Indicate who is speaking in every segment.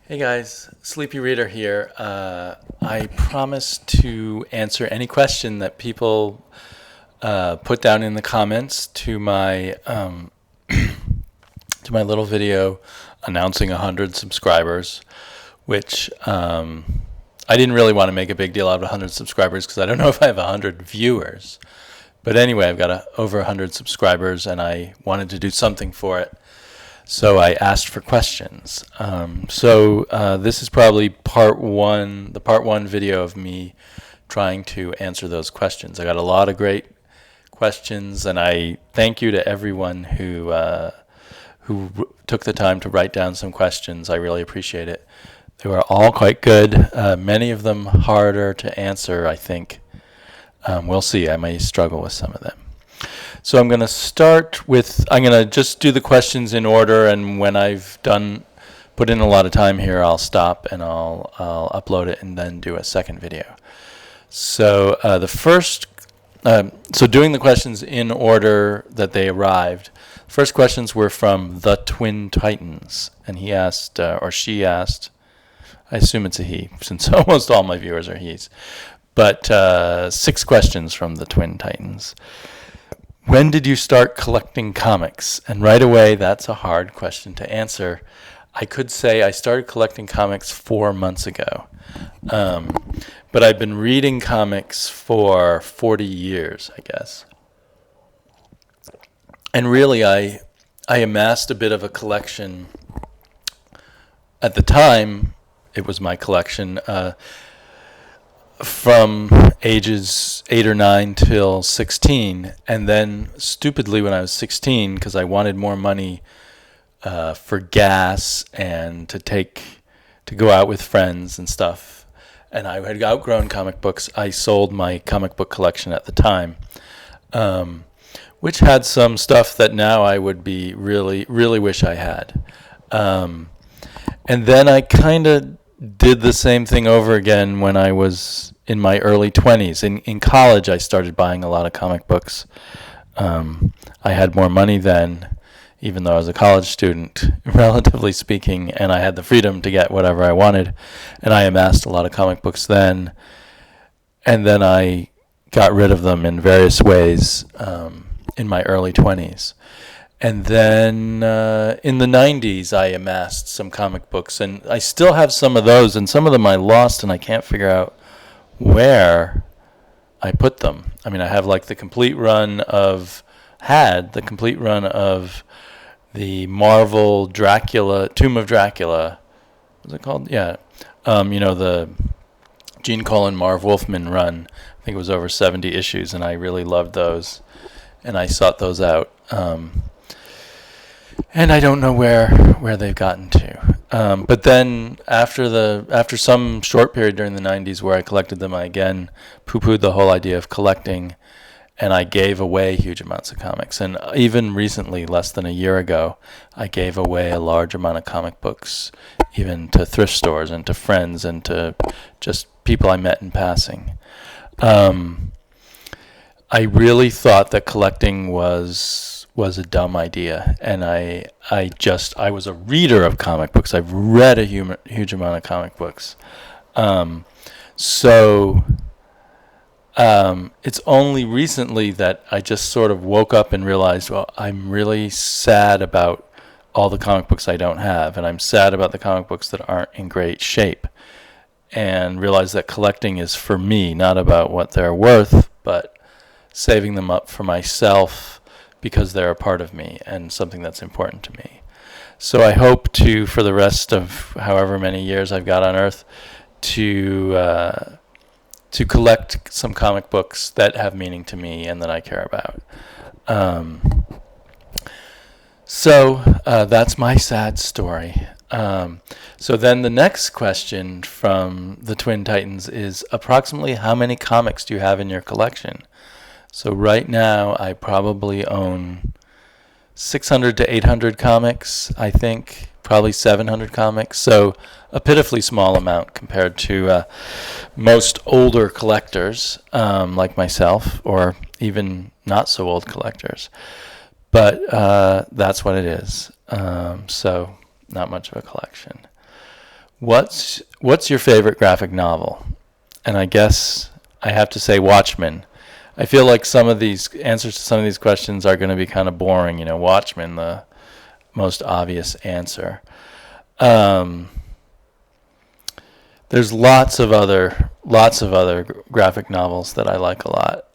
Speaker 1: Hey guys, Sleepy Reader here. I promise to answer any question that people put down in the comments to my to my little video announcing 100 subscribers, which I didn't really want to make a big deal out of 100 subscribers because I don't know if I have 100 viewers. But anyway, I've got over 100 subscribers and I wanted to do something for it. So I asked for questions. This is probably the part one video of me trying to answer those questions. I got a lot of great questions, and I thank you to everyone who took the time to write down some questions. I really appreciate it. They were all quite good. Many of them harder to answer, I think. We'll see. I may struggle with some of them. So I'm going to just do the questions in order, and when I've put in a lot of time here, I'll stop and I'll upload it and then do a second video. So doing the questions in order that they arrived. First questions were from TheTwinTitans, and he asked, or she asked, I assume it's a he, since almost all my viewers are he's, but 6 questions from TheTwinTitans. When did you start collecting comics? And right away, that's a hard question to answer. I could say I started collecting comics 4 months ago. But I've been reading comics for 40 years, I guess. And really, I amassed a bit of a collection. At the time, it was my collection. From ages 8 or 9 till 16, and then stupidly when I was 16, because I wanted more money for gas and to go out with friends and stuff, and I had outgrown comic books, I sold my comic book collection at the time, which had some stuff that now I would be really, really wish I had. And then I kind of did the same thing over again when I was in my early 20s. In college, I started buying a lot of comic books. I had more money then, even though I was a college student, relatively speaking, and I had the freedom to get whatever I wanted. And I amassed a lot of comic books then. And then I got rid of them in various ways in my early 20s. And then in the 90s, I amassed some comic books, and I still have some of those, and some of them I lost, and I can't figure out where I put them. I mean, I have like the complete run of the Marvel Dracula, Tomb of Dracula. What's it called? Yeah. The Gene Colan, Marv Wolfman run. I think it was over 70 issues, and I really loved those, and I sought those out. And I don't know where they've gotten to. But then after some short period during the 90s where I collected them, I again poo-pooed the whole idea of collecting, and I gave away huge amounts of comics. And even recently, less than a year ago, I gave away a large amount of comic books, even to thrift stores and to friends and to just people I met in passing. I really thought that collecting was a dumb idea, and I was a reader of comic books. I've read a huge amount of comic books. It's only recently that I just sort of woke up and realized, well, I'm really sad about all the comic books I don't have, and I'm sad about the comic books that aren't in great shape, and realized that collecting is for me, not about what they're worth, but saving them up for myself because they're a part of me and something that's important to me. So I hope to, for the rest of however many years I've got on Earth, to collect some comic books that have meaning to me and that I care about. That's my sad story. So then the next question from the Twin Titans is, approximately how many comics do you have in your collection? So right now I probably own 600 to 800 comics, I think, probably 700 comics. So a pitifully small amount compared to most older collectors like myself, or even not so old collectors. But that's what it is. So not much of a collection. What's your favorite graphic novel? And I guess I have to say Watchmen. I feel like some of these answers to some of these questions are going to be kind of boring. Watchmen, the most obvious answer. There's lots of other graphic novels that I like a lot.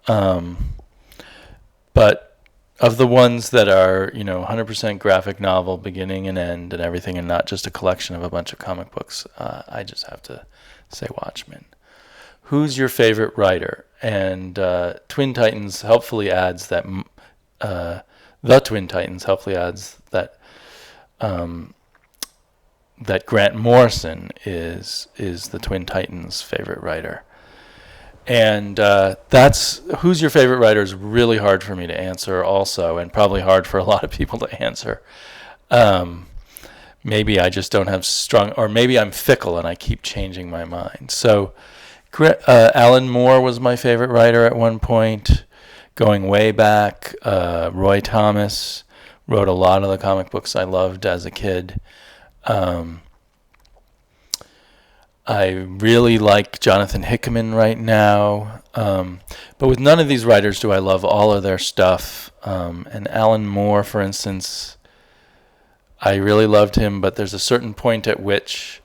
Speaker 1: But of the ones that are 100% graphic novel, beginning and end and everything, and not just a collection of a bunch of comic books, I just have to say Watchmen. Who's your favorite writer? And Twin Titans helpfully adds that the Twin Titans helpfully adds that that Grant Morrison is the Twin Titans' favorite writer. And that's who's your favorite writer is really hard for me to answer also, and probably hard for a lot of people to answer. Maybe I just don't have strong, or maybe I'm fickle and I keep changing my mind. So Alan Moore was my favorite writer at one point, going way back. Roy Thomas wrote a lot of the comic books I loved as a kid. I really like Jonathan Hickman right now. But with none of these writers do I love all of their stuff. And Alan Moore, for instance, I really loved him, but there's a certain point at which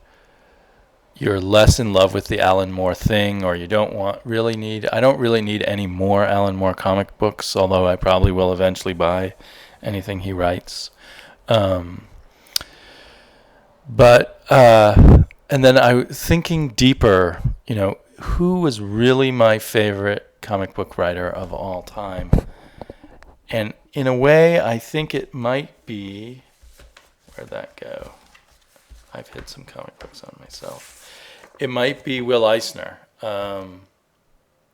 Speaker 1: you're less in love with the Alan Moore thing, or you don't I don't really need any more Alan Moore comic books, although I probably will eventually buy anything he writes. And then thinking deeper, who was really my favorite comic book writer of all time? And in a way, I think it might be, where'd that go? I've hid some comic books on myself. It might be Will Eisner.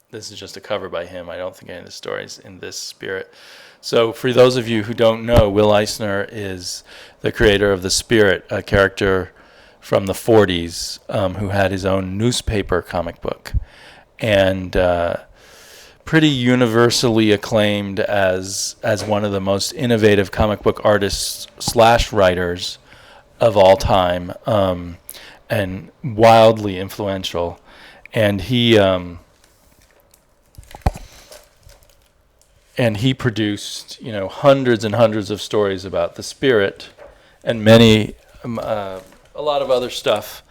Speaker 1: This is just a cover by him. I don't think any of the story's in this spirit. So for those of you who don't know, Will Eisner is the creator of The Spirit, a character from the 40s who had his own newspaper comic book, and pretty universally acclaimed as one of the most innovative comic book artists / writers of all time, and wildly influential. And he produced hundreds and hundreds of stories about the Spirit, and many a lot of other stuff,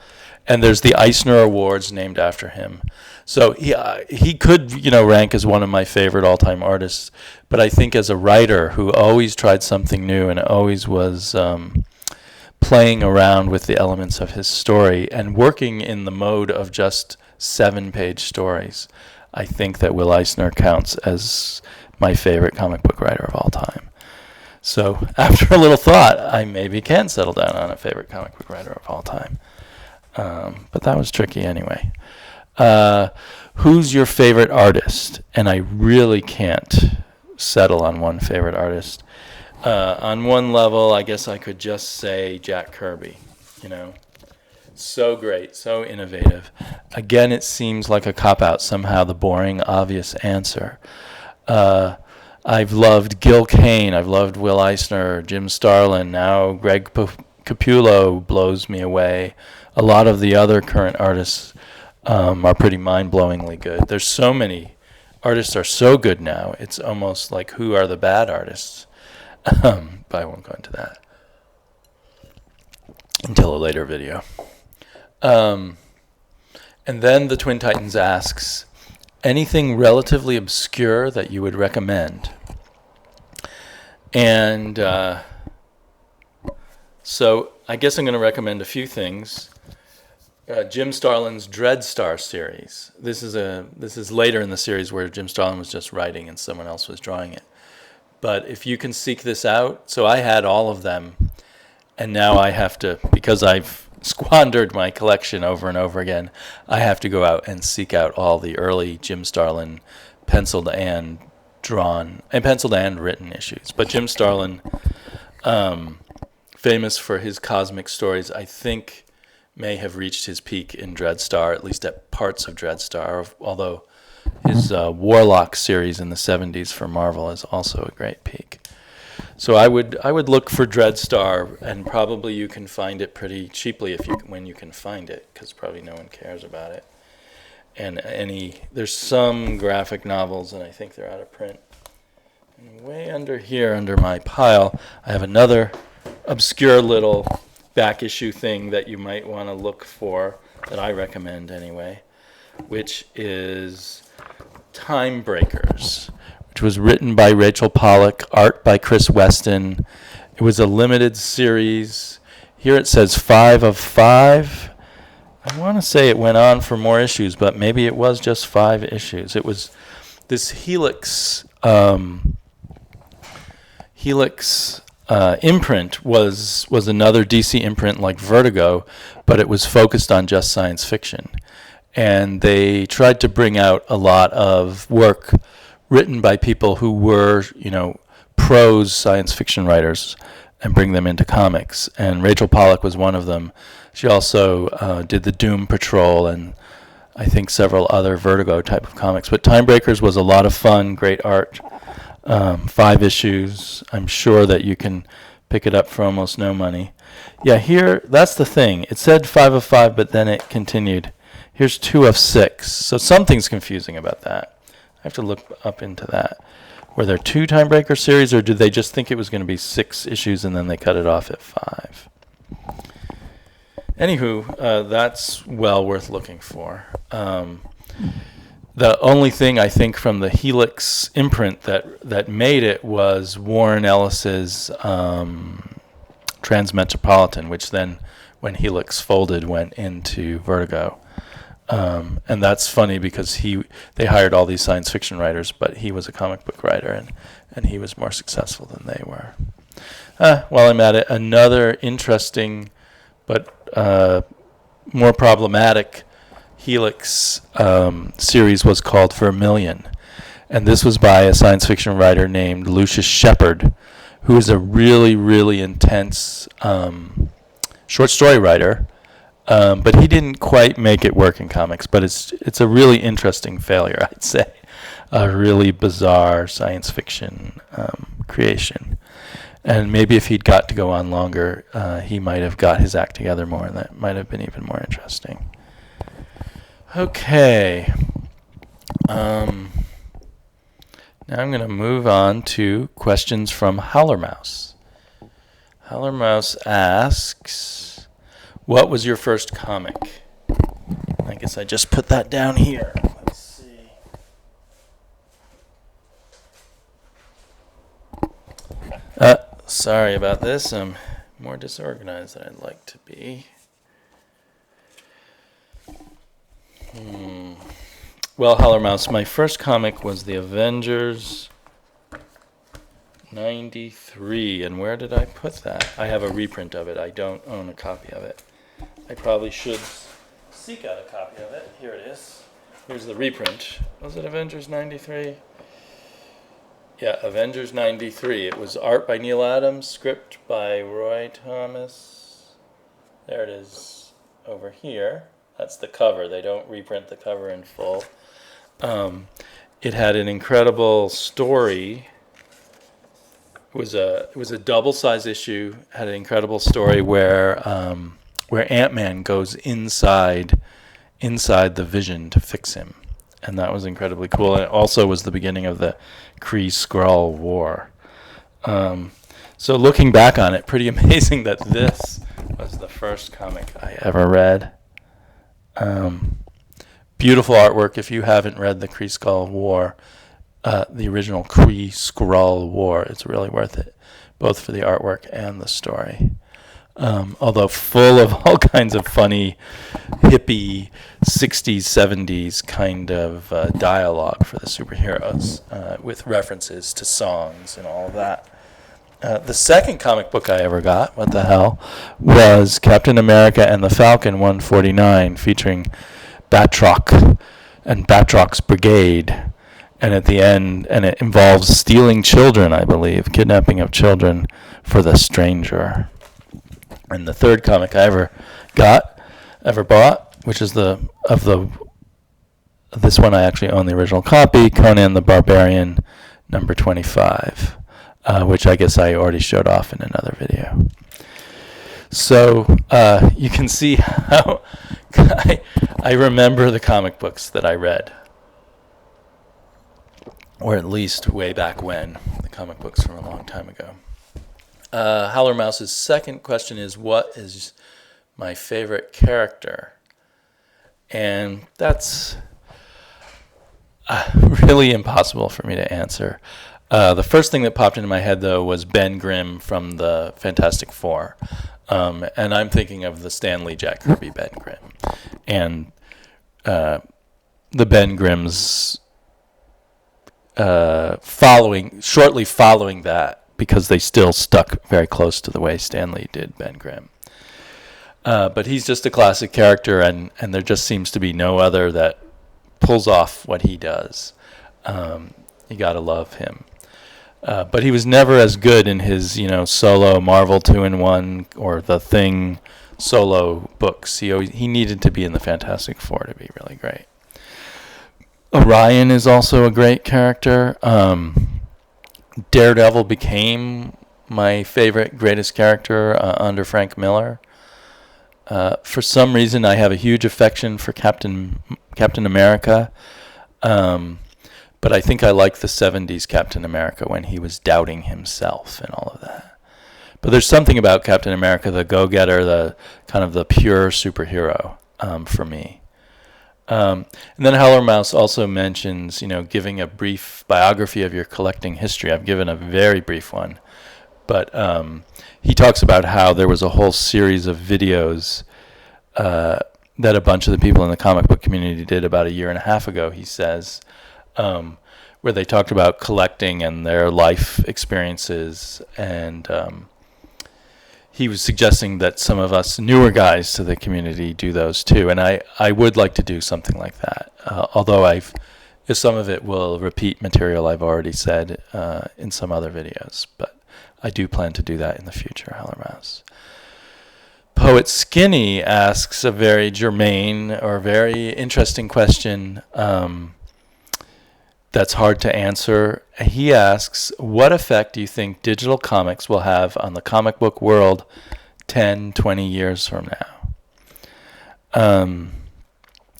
Speaker 1: and there's the Eisner Awards named after him. So he could rank as one of my favorite all-time artists, but I think as a writer who always tried something new and always was playing around with the elements of his story and working in the mode of just 7-page stories, I think that Will Eisner counts as my favorite comic book writer of all time. So after a little thought, I maybe can settle down on a favorite comic book writer of all time. But that was tricky anyway. Who's your favorite artist? And I really can't settle on one favorite artist. On one level, I guess I could just say Jack Kirby. So great, so innovative. Again, it seems like a cop-out, somehow the boring, obvious answer. I've loved Gil Kane, I've loved Will Eisner, Jim Starlin, now Greg Capullo blows me away. A lot of the other current artists are pretty mind-blowingly good. There's so many artists are so good now, it's almost like who are the bad artists? But I won't go into that until a later video. And then the Twin Titans asks, anything relatively obscure that you would recommend? And so I guess I'm going to recommend a few things. Jim Starlin's Dreadstar series. This is later in the series where Jim Starlin was just writing and someone else was drawing it. But if you can seek this out, so I had all of them, and now I have to, because I've squandered my collection over and over again, I have to go out and seek out all the early Jim Starlin penciled and written issues. But Jim Starlin, famous for his cosmic stories, I think may have reached his peak in Dreadstar, at least at parts of Dreadstar, although his Warlock series in the 70s for Marvel is also a great peak. So I would look for Dreadstar, and probably you can find it pretty cheaply when you can find it, because probably no one cares about it. And there's some graphic novels, and I think they're out of print. And way under here, under my pile, I have another obscure little back issue thing that you might want to look for, that I recommend anyway, which is Time Breakers, which was written by Rachel Pollack, art by Chris Weston. It was a limited series. Here it says 5 of 5. I want to say it went on for more issues, but maybe it was just 5 issues. It was this Helix imprint was another DC imprint like Vertigo, but it was focused on just science fiction. And they tried to bring out a lot of work written by people who were, prose science fiction writers, and bring them into comics. And Rachel Pollack was one of them. She also did the Doom Patrol and I think several other Vertigo type of comics. But Time Breakers was a lot of fun, great art. 5 issues. I'm sure that you can pick it up for almost no money. Yeah, here, that's the thing. It said 5 of 5, but then it continued. Here's 2 of 6. So something's confusing about that. I have to look up into that. Were there 2 Time Breaker series, or did they just think it was going to be 6 issues and then they cut it off at 5? Anywho, that's well worth looking for. The only thing I think from the Helix imprint that made it was Warren Ellis's Transmetropolitan, which then, when Helix folded, went into Vertigo. And that's funny because they hired all these science fiction writers, but he was a comic book writer, and he was more successful than they were. While I'm at it, another interesting but more problematic Helix series was called Vermilion. And this was by a science fiction writer named Lucius Shepard, who is a really, really intense short story writer. But he didn't quite make it work in comics. But it's a really interesting failure, I'd say. A really bizarre science fiction creation. And maybe if he'd got to go on longer, he might have got his act together more, and that might have been even more interesting. Okay. Now I'm going to move on to questions from howlermouse. Howlermouse asks, what was your first comic? I guess I just put that down here. Let's see. Sorry about this. I'm more disorganized than I'd like to be. Well, howlermouse, my first comic was The Avengers 93. And where did I put that? I have a reprint of it. I don't own a copy of it. I probably should seek out a copy of it. Here it is. Here's the reprint. Was it Avengers 93? Yeah, Avengers 93. It was art by Neil Adams, script by Roy Thomas. There it is over here. That's the cover. They don't reprint the cover in full. It had an incredible story. It was a double-size issue. Had an incredible story where Ant-Man goes inside the Vision to fix him, and that was incredibly cool. And it also was the beginning of the Kree-Skrull War. So looking back on it, pretty amazing that this was the first comic I ever read. Beautiful artwork. If you haven't read the Kree-Skrull War, the original Kree-Skrull War, it's really worth it, both for the artwork and the story. Although full of all kinds of funny, hippie, 60s, 70s kind of dialogue for the superheroes, with references to songs and all of that. The second comic book I ever got, what the hell, was Captain America and the Falcon 149, featuring Batroc and Batroc's Brigade. And at the end, and it involves stealing children, I believe, kidnapping of children for the Stranger. And the third comic I ever bought, which is this one I actually own the original copy, Conan the Barbarian, number 25. which I guess I already showed off in another video. So you can see how I remember the comic books that I read, or at least way back when, the comic books from a long time ago. Howler Mouse's second question is, what is my favorite character? And that's really impossible for me to answer. The first thing that popped into my head, though, was Ben Grimm from the Fantastic Four. And I'm thinking of the Stan Lee Jack Kirby Ben Grimm. And the Ben Grimms shortly following that, because they still stuck very close to the way Stan Lee did Ben Grimm. But he's just a classic character, and there just seems to be no other that pulls off what he does. You gotta love him. But he was never as good in his, solo Marvel 2-in-1 or The Thing solo books. He needed to be in the Fantastic Four to be really great. Orion is also a great character. Daredevil became my favorite, greatest character under Frank Miller. For some reason, I have a huge affection for Captain America. But I think I like the 70s Captain America when he was doubting himself and all of that. But there's something about Captain America, the go-getter, the kind of the pure superhero for me. And then Howler Mouse also mentions, giving a brief biography of your collecting history. I've given a very brief one. But he talks about how there was a whole series of videos that a bunch of the people in the comic book community did about 1.5 years ago, he says, where they talked about collecting and their life experiences. And he was suggesting that some of us newer guys to the community do those too. And I would like to do something like that, although some of it will repeat material I've already said in some other videos. But I do plan to do that in the future, Howler Mouse. Poetskinny asks a very germane or very interesting question that's hard to answer. He asks, what effect do you think digital comics will have on the comic book world 10, 20 years from now?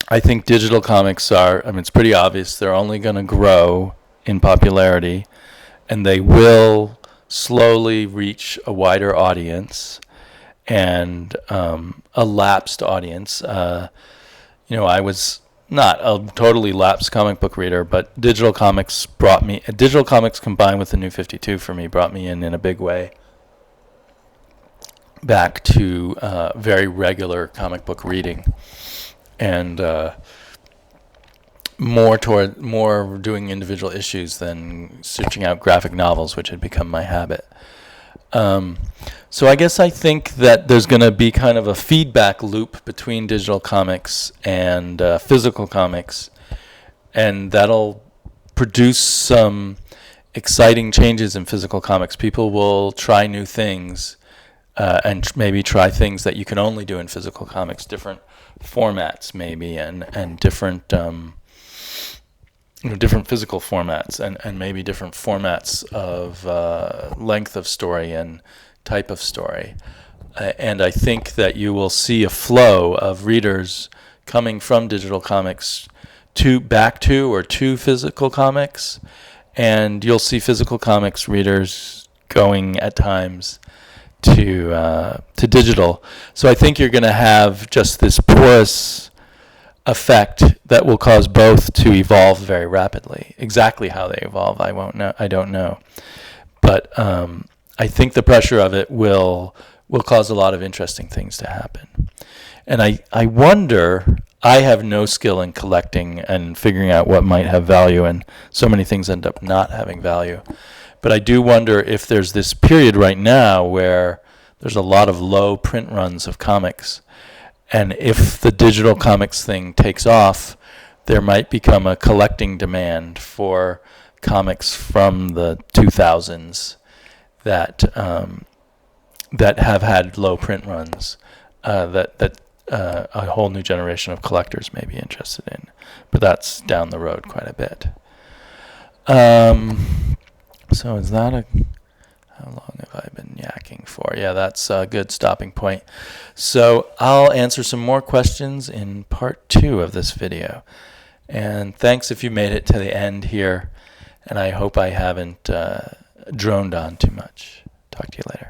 Speaker 1: I think digital comics it's pretty obvious, they're only going to grow in popularity, and they will slowly reach a wider audience and a lapsed audience. I was not a totally lapsed comic book reader, but digital comics combined with the New 52 for me brought me in a big way back to very regular comic book reading, and more doing individual issues than searching out graphic novels, which had become my habit. So I guess I think that there's going to be kind of a feedback loop between digital comics and physical comics, and that'll produce some exciting changes in physical comics. People will try new things and maybe try things that you can only do in physical comics, different formats maybe, and different different physical formats, and maybe different formats of length of story and type of story. And I think that you will see a flow of readers coming from digital comics back to physical comics, and you'll see physical comics readers going at times to digital. So I think you're going to have just this porous effect that will cause both to evolve very rapidly. Exactly how they evolve, I don't know. But I think the pressure of it will cause a lot of interesting things to happen. And I wonder, I have no skill in collecting and figuring out what might have value, and so many things end up not having value. But I do wonder if there's this period right now where there's a lot of low print runs of comics, and if the digital comics thing takes off, there might become a collecting demand for comics from the 2000s that have had low print runs that a whole new generation of collectors may be interested in. But that's down the road quite a bit. So is that How long have I been yakking for? Yeah, that's a good stopping point. So I'll answer some more questions in part 2 of this video. And thanks if you made it to the end here. And I hope I haven't droned on too much. Talk to you later.